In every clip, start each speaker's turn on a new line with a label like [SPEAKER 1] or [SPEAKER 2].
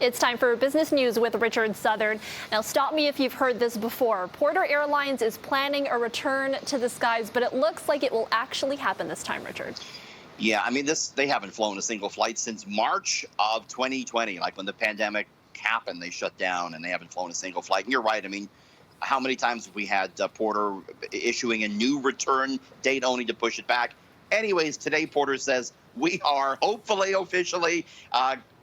[SPEAKER 1] It's time for business news with Richard Southern. Now, stop me if you've heard this before. Porter Airlines is planning a return to the skies, but it looks like it will actually happen this time, Richard.
[SPEAKER 2] Yeah, I mean, they haven't flown a single flight since March of 2020, like when the pandemic happened, they shut down and they haven't flown a single flight. And you're right. I mean, how many times have we had Porter issuing a new return date only to push it back? Anyways, today Porter says we are hopefully officially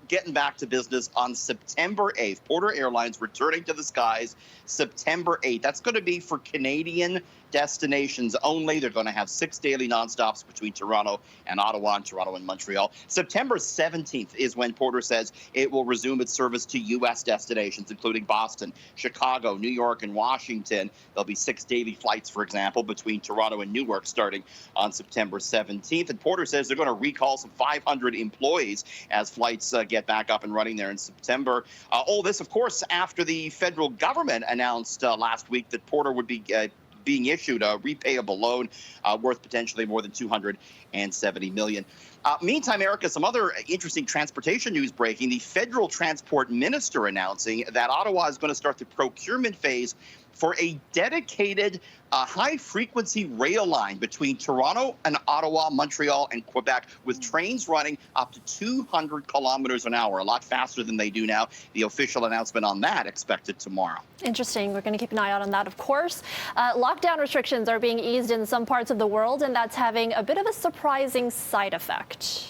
[SPEAKER 2] getting back to business on September 8th. Porter Airlines returning to the skies September 8th. That's going to be for Canadian destinations only. They're going to have 6 daily nonstops between Toronto and Ottawa and Toronto and Montreal. September 17th is when Porter says it will resume its service to U.S. destinations, including Boston, Chicago, New York, and Washington. There'll be 6 daily flights, for example, between Toronto and Newark starting on September 17th. And Porter says they're going to recall some 500 employees as flights get back up and running there in September. All this, of course, after the federal government announced last week that Porter would be being issued a repayable loan worth potentially more than $270 million. Meantime, Erica, some other interesting transportation news breaking. The federal transport minister announcing that Ottawa is going to start the procurement phase for a dedicated high-frequency rail line between Toronto and Ottawa, Montreal, and Quebec, with trains running up to 200 kilometers an hour, a lot faster than they do now. The official announcement on that expected tomorrow.
[SPEAKER 1] Interesting. We're going to keep an eye out on that, of course. Lockdown restrictions are being eased in some parts of the world, and that's having a bit of a surprising side effect.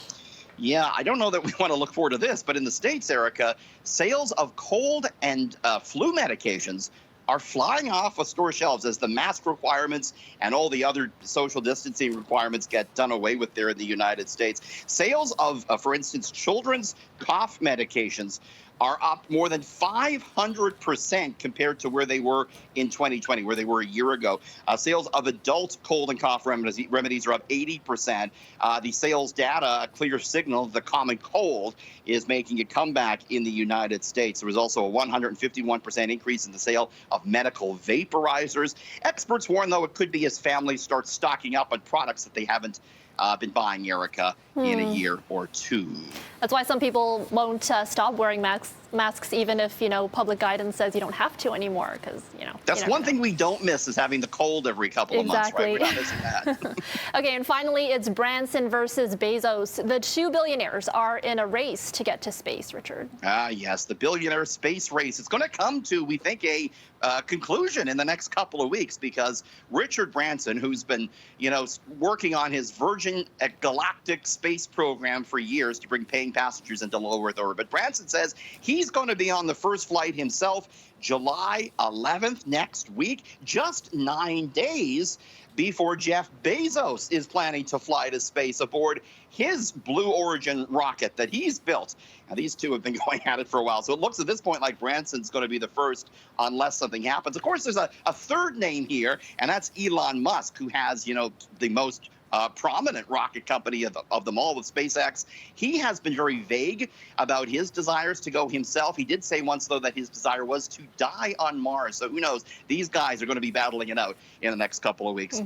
[SPEAKER 2] Yeah, I don't know that we want to look forward to this, but in the States, Erica, sales of cold and flu medications are flying off of store shelves as the mask requirements and all the other social distancing requirements get done away with there in the United States. Sales of, for instance, children's cough medications are up more than 500% compared to where they were in 2020, where they were a year ago. Sales of adult cold and cough remedies are up 80%. The sales data, a clear signal the common cold is making a comeback in the United States. There was also a 151% increase in the sale of medical vaporizers. Experts warn, though, it could be as families start stocking up on products that they haven't been buying, Erica, in a year or two.
[SPEAKER 1] That's why some people won't stop wearing masks, even if, public guidance says you don't have to anymore, because,
[SPEAKER 2] That's one thing we don't miss is having the cold every couple of months, right? We're not missing that.
[SPEAKER 1] Okay, and finally, it's Branson versus Bezos. The two billionaires are in a race to get to space, Richard.
[SPEAKER 2] Yes, the billionaire space race. It's going to come to, we think, a conclusion in the next couple of weeks, because Richard Branson, who's been, working on his Virgin Galactic space program for years to bring paying passengers into low Earth orbit, Branson says he's going to be on the first flight himself July 11th next week, just 9 days before Jeff Bezos is planning to fly to space aboard his Blue Origin rocket that he's built. Now, these two have been going at it for a while, so it looks at this point like Branson's going to be the first unless something happens. Of course, there's a third name here, and that's Elon Musk, who has, the most prominent rocket company of them all with SpaceX. He has been very vague about his desires to go himself. He did say once, though, that his desire was to die on Mars. So who knows? These guys are going to be battling it out in the next couple of weeks.